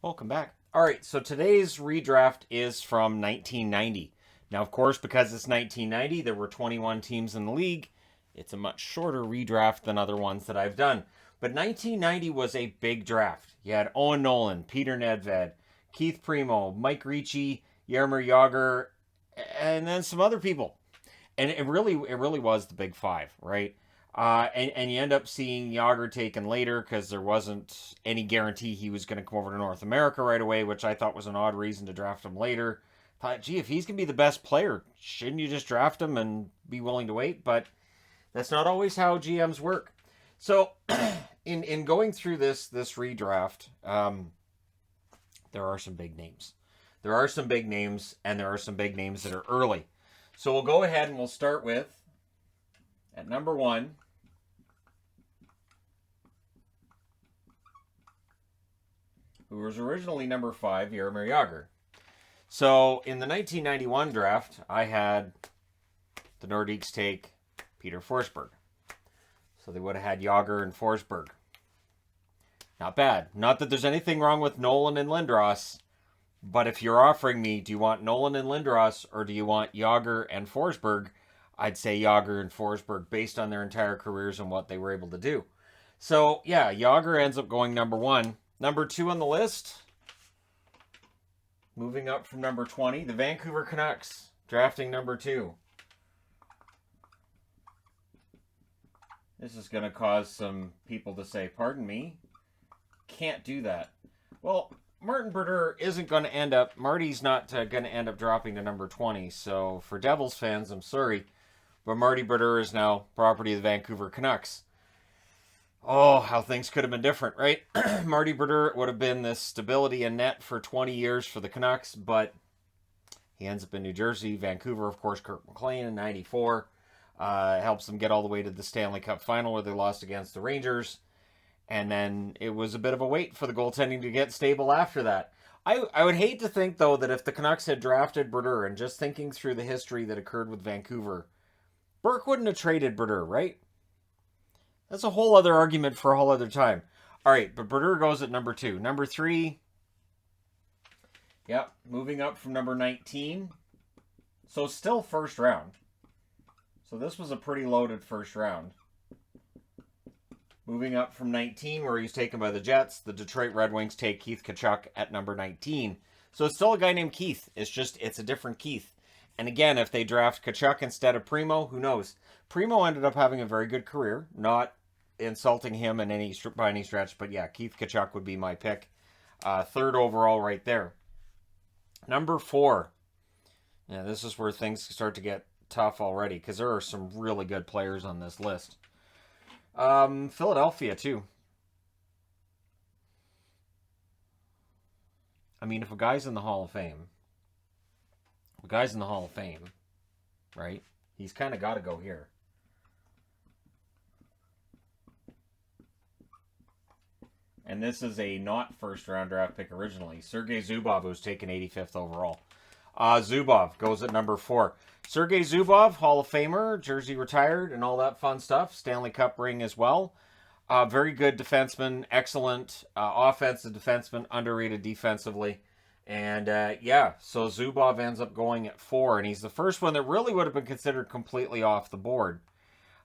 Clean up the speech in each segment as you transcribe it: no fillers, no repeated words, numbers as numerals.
Welcome back. All right, so today's redraft is from 1990. Now, of course, because it's 1990, there were 21 teams in the league. It's a much shorter redraft than other ones that I've done. But 1990 was a big draft. You had Owen Nolan, Peter Nedved, Keith Primo, Mike Ricci, Jaromir Jagr, and then some other people. And it really was the big five, right? And you end up seeing Yager taken later because there wasn't any guarantee he was going to come over to North America right away, which I thought was an odd reason to draft him later. Thought, gee, if he's going to be the best player, shouldn't you just draft him and be willing to wait? But that's not always how GMs work. So, in going through this redraft, there are some big names. There are some big names, and there are some big names that are early. So we'll go ahead and we'll start with, at number 1, who was originally number 5, Jaromir Jagr. So in the 1991 draft, I had the Nordiques take Peter Forsberg. So they would have had Jagr and Forsberg. Not bad. Not that there's anything wrong with Nolan and Lindros, but if you're offering me, do you want Nolan and Lindros or do you want Jagr and Forsberg? I'd say Jagr and Forsberg based on their entire careers and what they were able to do. So, yeah, Jagr ends up going number 1. Number 2 on the list, moving up from number 20, the Vancouver Canucks, drafting number 2. This is going to cause some people to say, pardon me, can't do that. Well, Martin Brodeur isn't going to end up, Marty's not going to end up dropping to number 20. So for Devils fans, I'm sorry, but Marty Brodeur is now property of the Vancouver Canucks. Oh, how things could have been different, right? Marty Brodeur would have been this stability in net for 20 years for the Canucks, but he ends up in New Jersey. Vancouver, of course, Kirk McLean in 94. Helps them get all the way to the Stanley Cup final where they lost against the Rangers. And then it was a bit of a wait for the goaltending to get stable after that. I would hate to think, though, that if the Canucks had drafted Brodeur, and just thinking through the history that occurred with Vancouver, Burke wouldn't have traded Brodeur, right? That's a whole other argument for a whole other time. All right, but Brodeur goes at number 2. Number 3, yep, moving up from number 19. So still first round. So this was a pretty loaded first round. Moving up from 19, where he's taken by the Jets, the Detroit Red Wings take Keith Tkachuk at number 19. So it's still a guy named Keith. It's a different Keith. And again, if they draft Tkachuk instead of Primo, who knows? Primo ended up having a very good career. Not insulting him by any stretch, but yeah, Keith Tkachuk would be my pick. 3rd overall right there. Number 4. Yeah, this is where things start to get tough already, because there are some really good players on this list. Philadelphia, too. I mean, if a guy's in the Hall of Fame, right? He's kind of got to go here. And this is a not first-round draft pick originally. Sergei Zubov, who was taken 85th overall. Zubov goes at number 4. Sergei Zubov, Hall of Famer, jersey retired, and all that fun stuff. Stanley Cup ring as well. Very good defenseman, excellent offensive defenseman, underrated defensively. And yeah, so Zubov ends up going at 4, and he's the first one that really would have been considered completely off the board.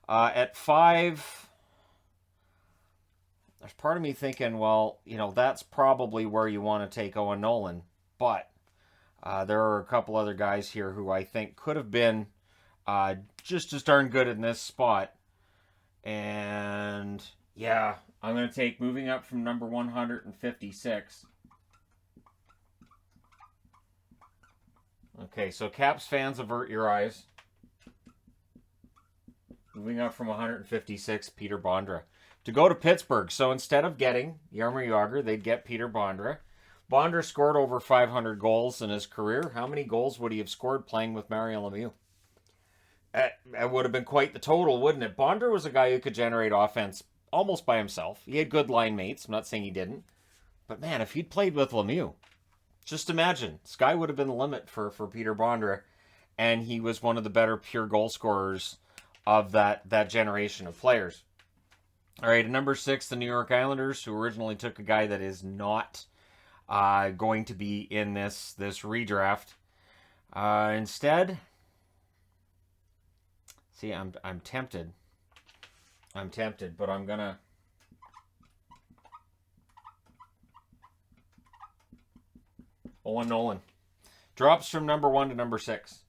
At 5, there's part of me thinking, well, that's probably where you want to take Owen Nolan, but there are a couple other guys here who I think could have been just as darn good in this spot. And yeah, I'm going to take, moving up from number 156. Okay, so Caps fans, avert your eyes. Moving up from 156, Peter Bondra. To go to Pittsburgh. So instead of getting Jaromir Jagr, they'd get Peter Bondra. Bondra scored over 500 goals in his career. How many goals would he have scored playing with Mario Lemieux? That would have been quite the total, wouldn't it? Bondra was a guy who could generate offense almost by himself. He had good line mates. I'm not saying he didn't. But man, if he'd played with Lemieux, just imagine. Sky would have been the limit for Peter Bondra. And he was one of the better pure goal scorers of that generation of players. All right, at number 6, the New York Islanders, who originally took a guy that is not going to be in this redraft. Instead, see, I'm tempted. I'm tempted, but I'm gonna. Owen Nolan drops from number 1 to number 6.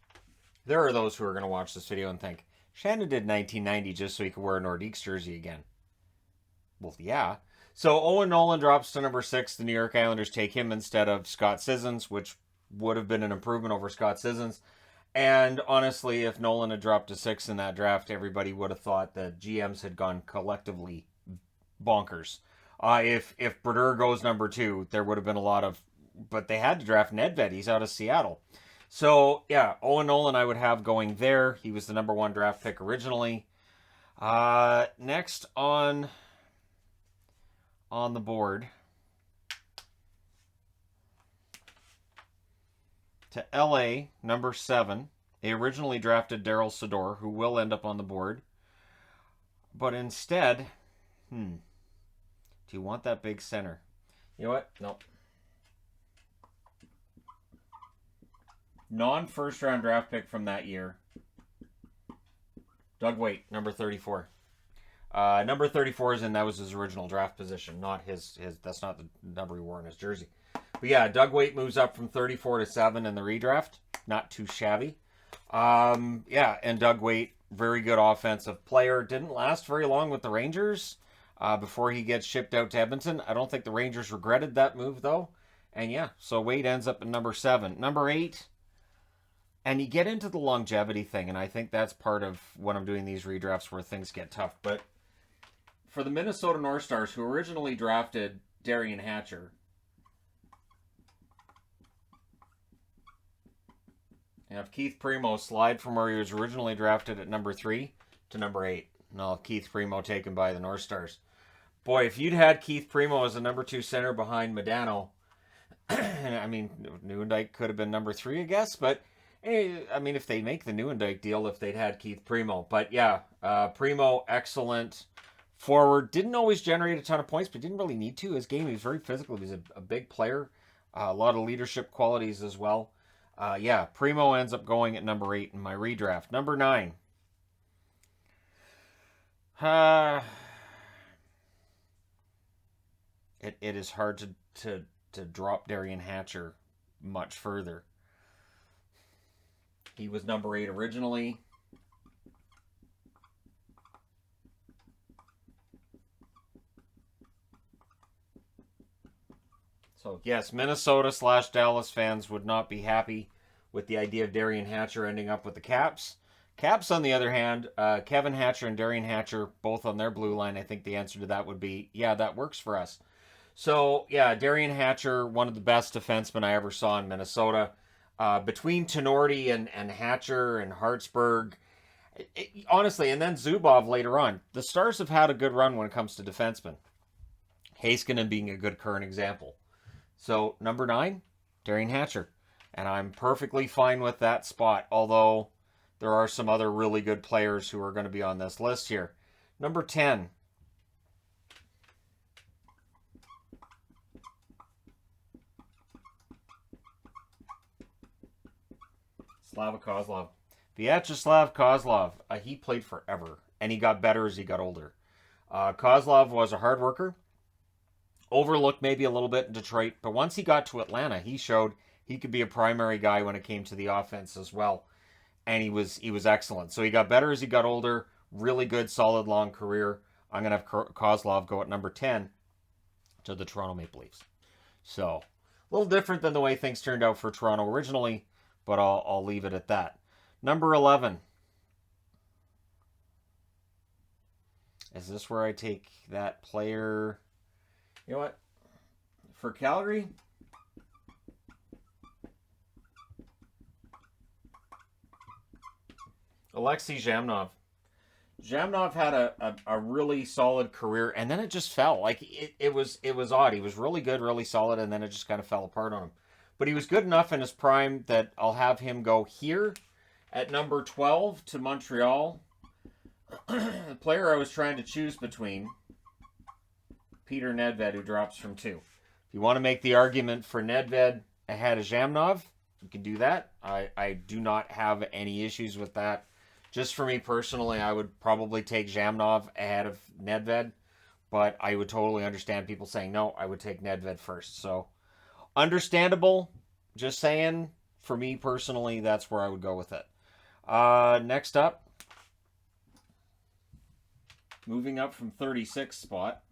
There are those who are going to watch this video and think, Shannon did 1990 just so he could wear a Nordiques jersey again. Well, yeah. So Owen Nolan drops to number 6. The New York Islanders take him instead of Scott Sissons, which would have been an improvement over Scott Sissons. And honestly, if Nolan had dropped to 6 in that draft, everybody would have thought that GMs had gone collectively bonkers. If Brodeur goes number 2, there would have been a lot of... But they had to draft Nedved. He's out of Seattle. So, yeah, Owen Nolan I would have going there. He was the number 1 draft pick originally. Next on the board, to LA, number 7. They originally drafted Daryl Sador, who will end up on the board. But instead, do you want that big center? You know what? Nope. Non-first round draft pick from that year. Doug Weight, number 34. Number 34 is in, that was his original draft position, not his that's not the number he wore in his jersey. But yeah, Doug Weight moves up from 34 to 7 in the redraft. Not too shabby. Yeah, and Doug Weight, very good offensive player. Didn't last very long with the Rangers before he gets shipped out to Edmonton. I don't think the Rangers regretted that move, though. And yeah, so Weight ends up at number 7. Number 8, and you get into the longevity thing, and I think that's part of when I'm doing these redrafts where things get tough. But for the Minnesota North Stars, who originally drafted Darian Hatcher, and have Keith Primo slide from where he was originally drafted at number 3 to number 8. And I'll have Keith Primo taken by the North Stars. Boy, if you'd had Keith Primo as a number 2 center behind Modano, I mean, Nieuwendyk could have been number 3, I guess, but I mean, if they make the Nieuwendyk deal, if they'd had Keith Primo. But yeah, Primo, excellent forward. Didn't always generate a ton of points, but didn't really need to. His game, he was very physical. He was a big player. A lot of leadership qualities as well. Yeah, Primo ends up going at number 8 in my redraft. Number 9. It is hard to drop Darian Hatcher much further. He was number 8 originally. So, yes, Minnesota/Dallas fans would not be happy with the idea of Darian Hatcher ending up with the Caps. Caps, on the other hand, Kevin Hatcher and Darian Hatcher, both on their blue line, I think the answer to that would be, yeah, that works for us. So, yeah, Darian Hatcher, one of the best defensemen I ever saw in Minnesota. Between Tenorti and Hatcher and Hartsburg, honestly, and then Zubov later on, the Stars have had a good run when it comes to defensemen. Heiskanen being a good current example. So, number 9, Darian Hatcher. And I'm perfectly fine with that spot, although there are some other really good players who are going to be on this list here. Number 10. Vyacheslav Kozlov. He played forever, and he got better as he got older. Kozlov was a hard worker. Overlooked maybe a little bit in Detroit, but once he got to Atlanta, he showed he could be a primary guy when it came to the offense as well. And he was excellent. So he got better as he got older. Really good, solid, long career. I'm going to have Kozlov go at number 10 to the Toronto Maple Leafs. So, a little different than the way things turned out for Toronto originally, but I'll leave it at that. Number 11. Is this where I take that player? You know what? For Calgary, Alexei Zhamnov. Zhamnov had a really solid career, and then it just fell. Like, it was odd. He was really good, really solid, and then it just kind of fell apart on him. But he was good enough in his prime that I'll have him go here at number 12 to Montreal. The player I was trying to choose between, Peter Nedved, who drops from 2. If you want to make the argument for Nedved ahead of Zhamnov, you can do that. I do not have any issues with that. Just for me personally, I would probably take Zhamnov ahead of Nedved, but I would totally understand people saying no, I would take Nedved first. So, understandable. Just saying, for me personally, that's where I would go with it. Next up, moving up from 36th spot,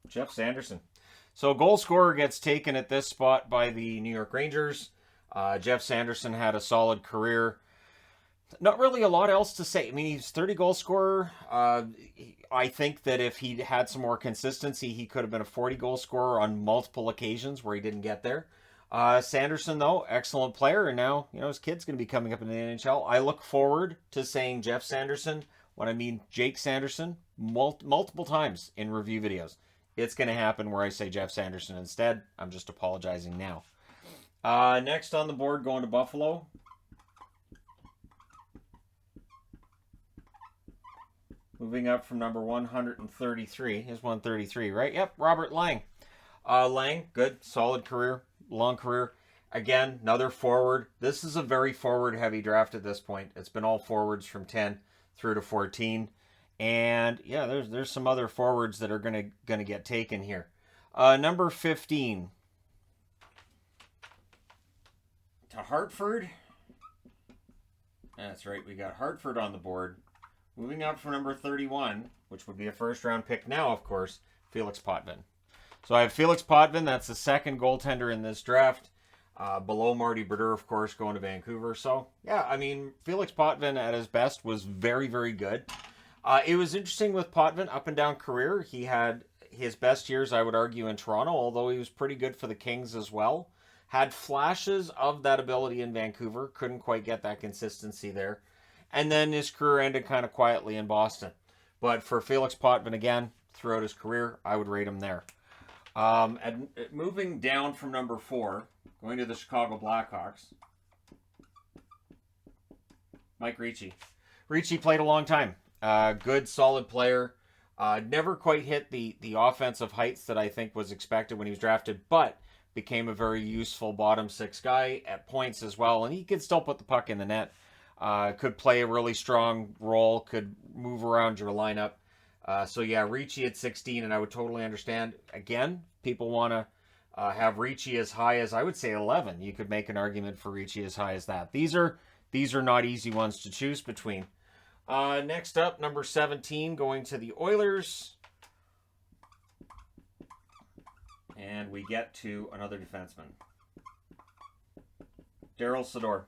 Jeff Sanderson. So goal scorer gets taken at this spot by the New York Rangers. Jeff Sanderson had a solid career. Not really a lot else to say. I mean, he's 30 goal scorer. I think that if he had some more consistency, he could have been a 40 goal scorer on multiple occasions where he didn't get there. Sanderson, though, excellent player, and now his kid's going to be coming up in the NHL. I look forward to saying Jeff Sanderson when I mean Jake Sanderson multiple times in review videos. It's going to happen where I say Jeff Sanderson instead. I'm just apologizing now. Next on the board, going to Buffalo. Moving up from number 133. Here's 133, right? Yep, Robert Lang. Lang, good, solid career, long career. Again, another forward. This is a very forward-heavy draft at this point. It's been all forwards from 10 through to 14. And yeah, there's some other forwards that are gonna get taken here. Number 15 to Hartford. That's right, we got Hartford on the board. Moving up from number 31, which would be a first-round pick now, of course, Felix Potvin. So I have Felix Potvin. That's the second goaltender in this draft. Below Marty Brodeur, of course, going to Vancouver. So yeah, I mean, Felix Potvin at his best was very, very good. It was interesting with Potvin, up and down career. He had his best years, I would argue, in Toronto, although he was pretty good for the Kings as well. Had flashes of that ability in Vancouver. Couldn't quite get that consistency there. And then his career ended kind of quietly in Boston. But for Felix Potvin, again, throughout his career, I would rate him there. And moving down from number 4, going to the Chicago Blackhawks, Mike Ricci. Ricci played a long time. Good, solid player. Never quite hit the offensive heights that I think was expected when he was drafted, but became a very useful bottom 6 guy at points as well, and he could still put the puck in the net. Could play a really strong role, could move around your lineup. So yeah, Ricci at 16, and I would totally understand. Again, people want to have Ricci as high as, I would say, 11. You could make an argument for Ricci as high as that. These are not easy ones to choose between. Next up, number 17, going to the Oilers. And we get to another defenseman. Darryl Sydor.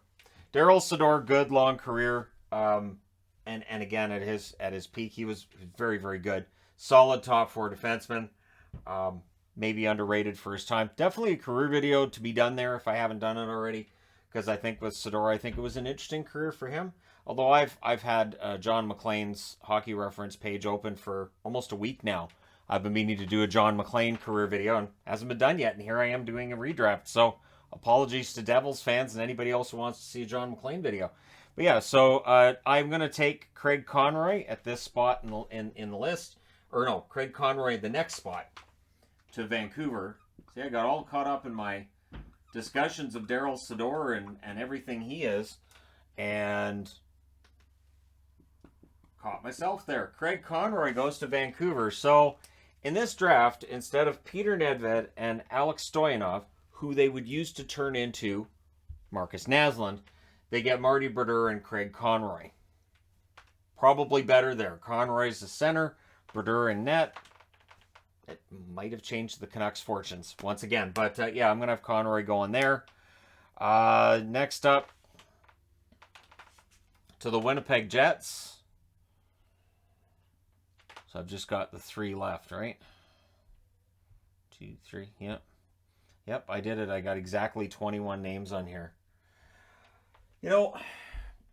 Darryl Sydor, good, long career. And again, at his peak, he was very, very good. Solid top 4 defenseman. Maybe underrated for his time. Definitely a career video to be done there if I haven't done it already. Because I think with Sydor, I think it was an interesting career for him. Although I've had John McClane's hockey reference page open for almost a week now. I've been meaning to do a John McClane career video and hasn't been done yet. And here I am doing a redraft. So apologies to Devils fans and anybody else who wants to see a John McClane video. But yeah, so I'm going to take Craig Conroy at this spot in the list. Or no, Craig Conroy the next spot to Vancouver. See, I got all caught up in my discussions of Darryl Sydor and everything he is. And caught myself there. Craig Conroy goes to Vancouver. So in this draft, instead of Peter Nedved and Alex Stoyanov, who they would use to turn into Marcus Naslund, they get Marty Brodeur and Craig Conroy. Probably better there. Conroy's the center, Brodeur in net. It might have changed the Canucks' fortunes once again. But yeah, I'm going to have Conroy going there. Next up, to the Winnipeg Jets. So I've just got the 3 left, right? 2, 3, yep. Yep, I did it. I got exactly 21 names on here. You know,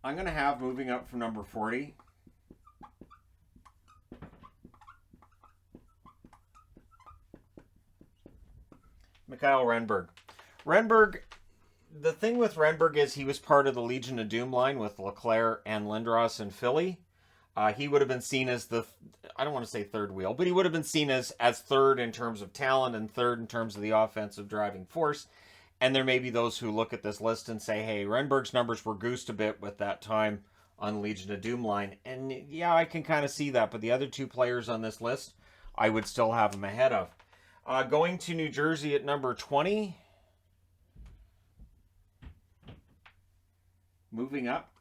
I'm going to have, moving up from number 40, Mikhail Renberg. Renberg, the thing with Renberg is he was part of the Legion of Doom line with LeClaire and Lindros in Philly. He would have been seen as I don't want to say third wheel, but he would have been seen as third in terms of talent and third in terms of the offensive driving force. And there may be those who look at this list and say, hey, Renberg's numbers were goosed a bit with that time on Legion of Doom line. And yeah, I can kind of see that. But the other two players on this list, I would still have him ahead of. Going to New Jersey at number 20. Moving up.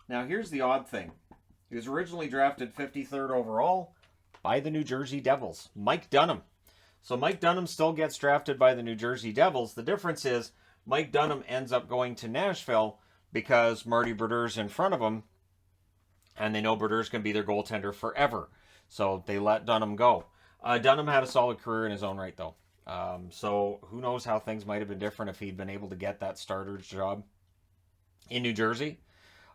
Now, here's the odd thing. He was originally drafted 53rd overall by the New Jersey Devils, Mike Dunham. So Mike Dunham still gets drafted by the New Jersey Devils. The difference is Mike Dunham ends up going to Nashville because Marty Berdeur's in front of him, and they know Berdeur's going to be their goaltender forever. So they let Dunham go. Dunham had a solid career in his own right, though. So who knows how things might have been different if he'd been able to get that starter's job in New Jersey.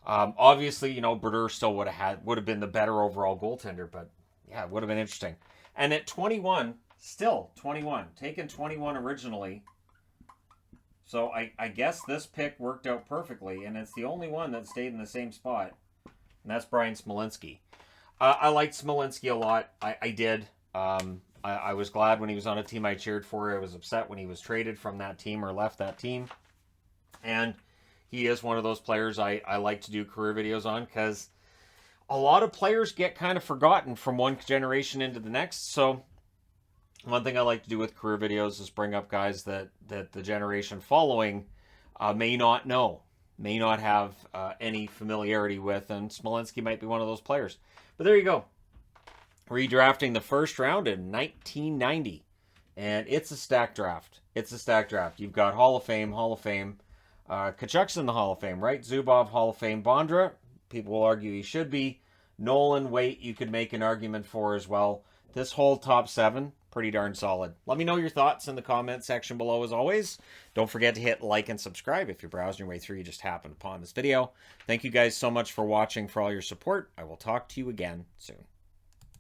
Obviously, Brodeur still would have been the better overall goaltender, but yeah, it would have been interesting. And at 21, still 21, taken 21 originally. So I guess this pick worked out perfectly, and it's the only one that stayed in the same spot, and that's Brian Smolinski. I liked Smolinski a lot. I did. I was glad when he was on a team I cheered for. I was upset when he was traded from that team or left that team. And he is one of those players I like to do career videos on because a lot of players get kind of forgotten from one generation into the next. So one thing I like to do with career videos is bring up guys that the generation following may not know, may not have any familiarity with, and Smolinski might be one of those players. But there you go. Redrafting the first round in 1990. And it's a stacked draft. It's a stacked draft. You've got Hall of Fame. Kachuk's in the Hall of Fame, right? Zubov, Hall of Fame. Bondra, people will argue he should be. Nolan, Waite, you could make an argument for as well. This whole top 7, pretty darn solid. Let me know your thoughts in the comment section below as always. Don't forget to hit like and subscribe if you're browsing your way through, you just happened upon this video. Thank you guys so much for watching, for all your support. I will talk to you again soon.